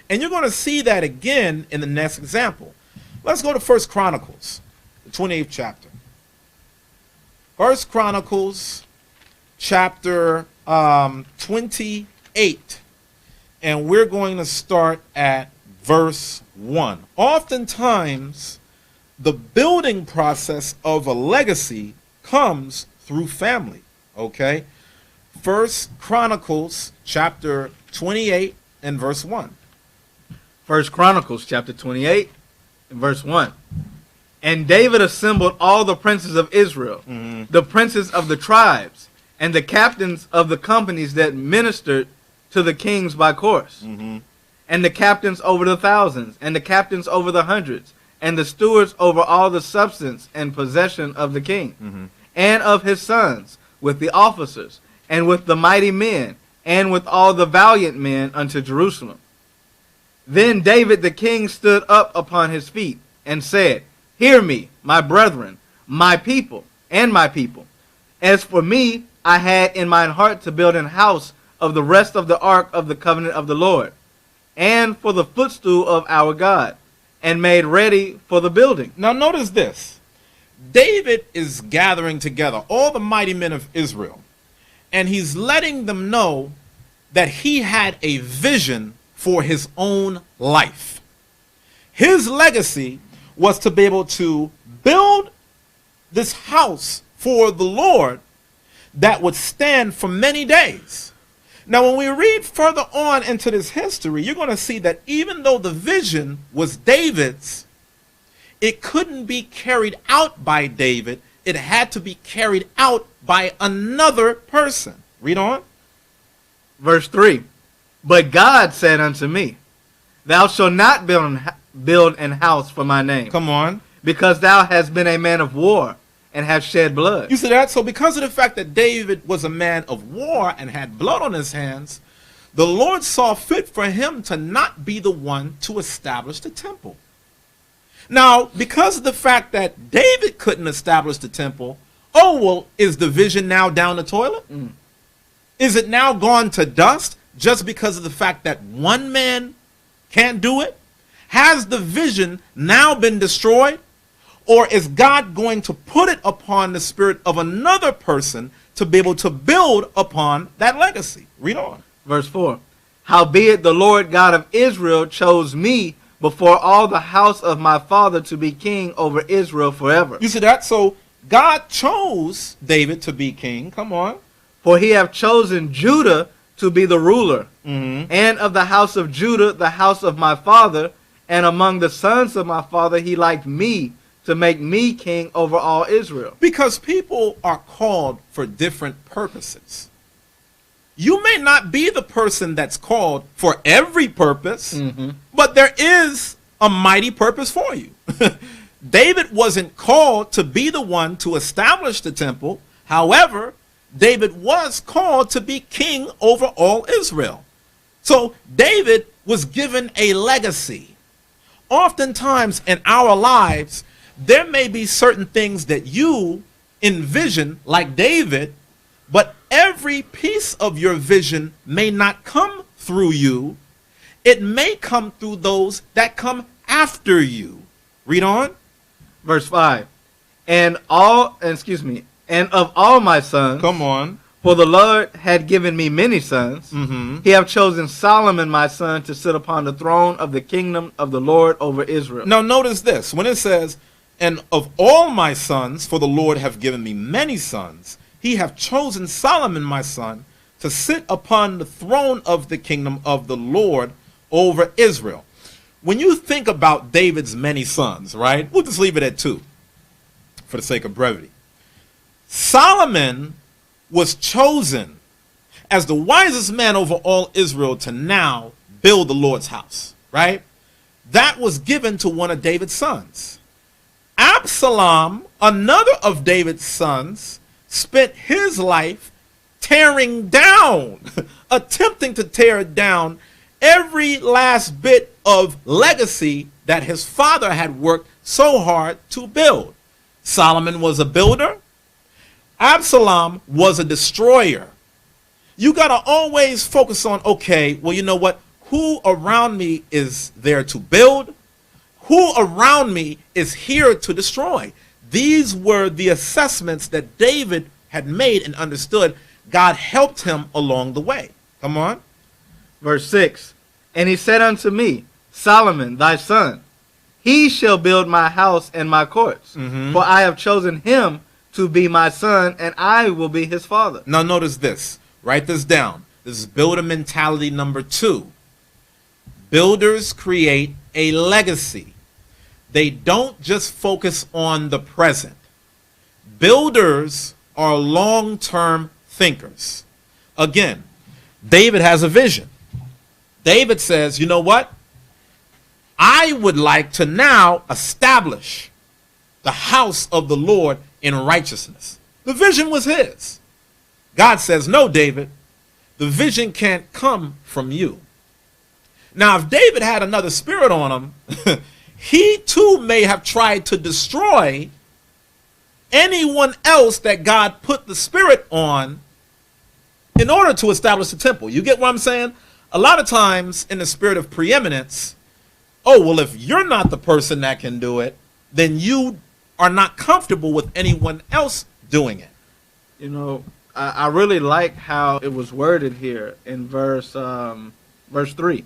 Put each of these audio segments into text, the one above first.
And you're going to see that again in the next example. Let's go to 1 Chronicles, the 28th chapter. 1 Chronicles, chapter 28. And we're going to start at verse 1. Oftentimes, the building process of a legacy comes through family, okay? 1 Chronicles chapter 28 and verse 1. 1 Chronicles chapter 28 and verse 1. And David assembled all the princes of Israel, the princes of the tribes, and the captains of the companies that ministered to the kings by course, and the captains over the thousands, and the captains over the hundreds, and the stewards over all the substance and possession of the king, and of his sons, with the officers, and with the mighty men, and with all the valiant men unto Jerusalem. Then David the king stood up upon his feet, and said, Hear me, my brethren, my people, and my people. As for me, I had in mine heart to build an house of the rest of the ark of the covenant of the Lord, and for the footstool of our God, and made ready for the building. Now notice this. David is gathering together all the mighty men of Israel, and he's letting them know that he had a vision for his own life. His legacy was to be able to build this house for the Lord that would stand for many days. Now, when we read further on into this history, you're going to see that even though the vision was David's, it couldn't be carried out by David. It had to be carried out by another person. Read on. Verse 3. But God said unto me, Thou shalt not build an house for my name. Come on. Because thou hast been a man of war, and have shed blood. You see that? So because of the fact that David was a man of war and had blood on his hands, the Lord saw fit for him to not be the one to establish the temple. Now, because of the fact that David couldn't establish the temple, oh, well, is the vision now down the toilet? Is it now gone to dust just because of the fact that one man can't do it? Has the vision now been destroyed? Or is God going to put it upon the spirit of another person to be able to build upon that legacy? Read on. Verse 4. Howbeit the Lord God of Israel chose me before all the house of my father to be king over Israel forever. You see that? So God chose David to be king. Come on. For he hath chosen Judah to be the ruler, and of the house of Judah the house of my father, and among the sons of my father he liked me, to make me king over all Israel. Because people are called for different purposes. You may not be the person that's called for every purpose, but there is a mighty purpose for you. David wasn't called to be the one to establish the temple. However, David was called to be king over all Israel. So David was given a legacy. Oftentimes in our lives, there may be certain things that you envision like David, but every piece of your vision may not come through you. It may come through those that come after you. Read on. Verse 5. And of all my sons. Come on. For the Lord had given me many sons. He hath chosen Solomon my son to sit upon the throne of the kingdom of the Lord over Israel. Now notice this. When it says, and of all my sons, for the Lord have given me many sons, he hath chosen Solomon my son to sit upon the throne of the kingdom of the Lord over Israel. When you think about David's many sons, right? We'll just leave it at 2 for the sake of brevity. Solomon was chosen as the wisest man over all Israel to now build the Lord's house, right? That was given to one of David's sons. Absalom, another of David's sons, spent his life tearing down, attempting to tear down every last bit of legacy that his father had worked so hard to build. Solomon was a builder. Absalom was a destroyer. You got to always focus on, okay, well, you know what? who around me is there to build? Who around me is here to destroy? These were the assessments that David had made and understood. God helped him along the way. Come on. Verse 6. And he said unto me, Solomon, thy son, he shall build my house and my courts. For I have chosen him to be my son, and I will be his father. Now notice this. Write this down. This is builder mentality number 2. Builders create a legacy. They don't just focus on the present. Builders are long-term thinkers. Again, David has a vision. David says, you know what? I would like to now establish the house of the Lord in righteousness. The vision was his. God says, no, David, the vision can't come from you. Now, if David had another spirit on him, he too may have tried to destroy anyone else that God put the spirit on in order to establish the temple. You get what I'm saying? A lot of times in the spirit of preeminence, oh, well, if you're not the person that can do it, then you are not comfortable with anyone else doing it. You know, I really like how it was worded here in verse 3.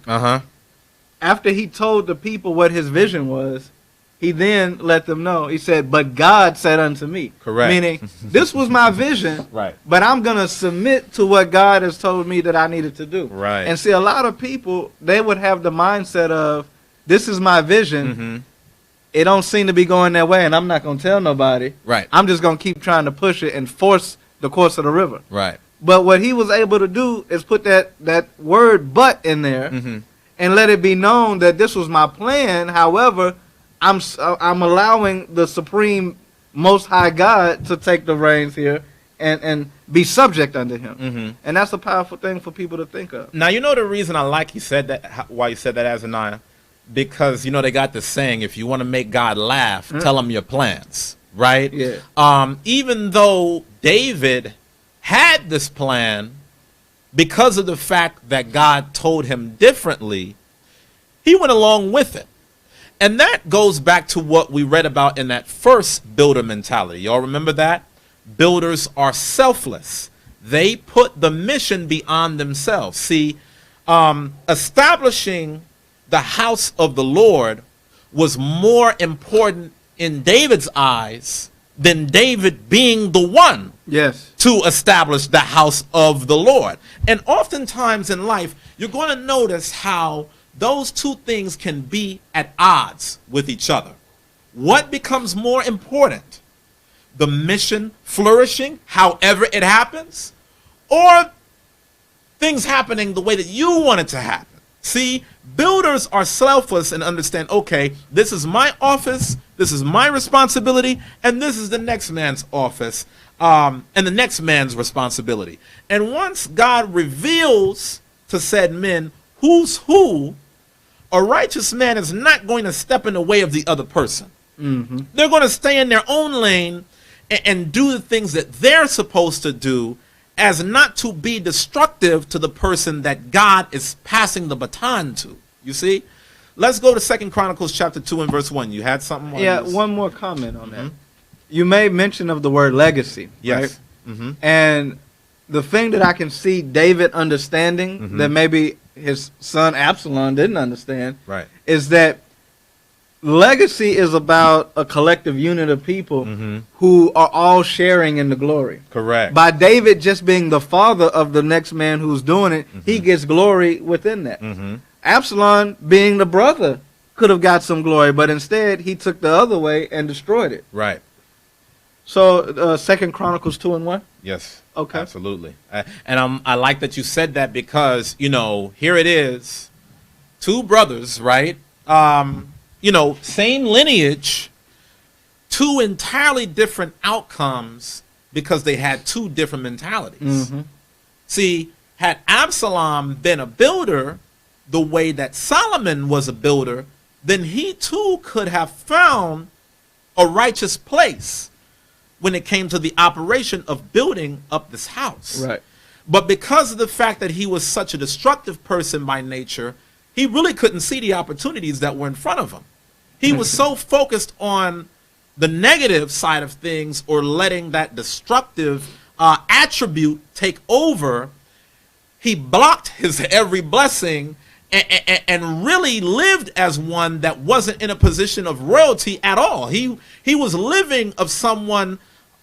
After he told the people what his vision was, he then let them know. He said, but God said unto me. Correct. Meaning, this was my vision, Right. but I'm going to submit to what God has told me that I needed to do. Right. And see, a lot of people, they would have the mindset of, this is my vision. It don't seem to be going that way, and I'm not going to tell nobody. Right. I'm just going to keep trying to push it and force the course of the river. Right. But what he was able to do is put that word but in there and let it be known that this was my plan. However, I'm allowing the supreme most high God to take the reins here and be subject unto him. And that's a powerful thing for people to think of. Now, you know the reason I like he said that, why you said that, Azaniah? Because, you know, they got this saying, if you want to make God laugh, tell him your plans, right? Yeah. Even though David had this plan, because of the fact that God told him differently, he went along with it. And that goes back to what we read about in that first builder mentality. Y'all remember that? Builders are selfless. They put the mission beyond themselves. See, establishing the house of the Lord was more important in David's eyes than David being the one to establish the house of the Lord. And oftentimes in life, you're going to notice how those two things can be at odds with each other. What becomes more important? The mission flourishing, however it happens, or things happening the way that you want it to happen? See, builders are selfless and understand, okay, this is my office, this is my responsibility, and this is the next man's office, and the next man's responsibility. And once God reveals to said men who's who, a righteous man is not going to step in the way of the other person. They're going to stay in their own lane and do the things that they're supposed to do, as not to be destructive to the person that God is passing the baton to. You see? Let's go to 2 Chronicles chapter 2 and verse 1. You had something? Yeah, one more comment on that. You made mention of the word legacy. Yes. Right? And the thing that I can see David understanding that maybe his son Absalom didn't understand is that legacy is about a collective unit of people who are all sharing in the glory. Correct. By David just being the father of the next man who's doing it, he gets glory within that. Absalom, being the brother, could have got some glory, but instead he took the other way and destroyed it. Right. So 2 Chronicles 2 and 1? Yes. Okay. Absolutely. And I like that you said that because, you know, here it is. Two brothers, right? You know, same lineage, two entirely different outcomes because they had two different mentalities. See, had Absalom been a builder the way that Solomon was a builder, then he too could have found a righteous place when it came to the operation of building up this house. Right. But because of the fact that he was such a destructive person by nature, he really couldn't see the opportunities that were in front of him. He was so focused on the negative side of things, or letting that destructive attribute take over. He blocked his every blessing and really lived as one that wasn't in a position of royalty at all. He was living of someone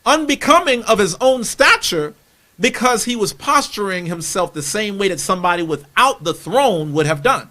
unbecoming of his own stature, because he was posturing himself the same way that somebody without the throne would have done.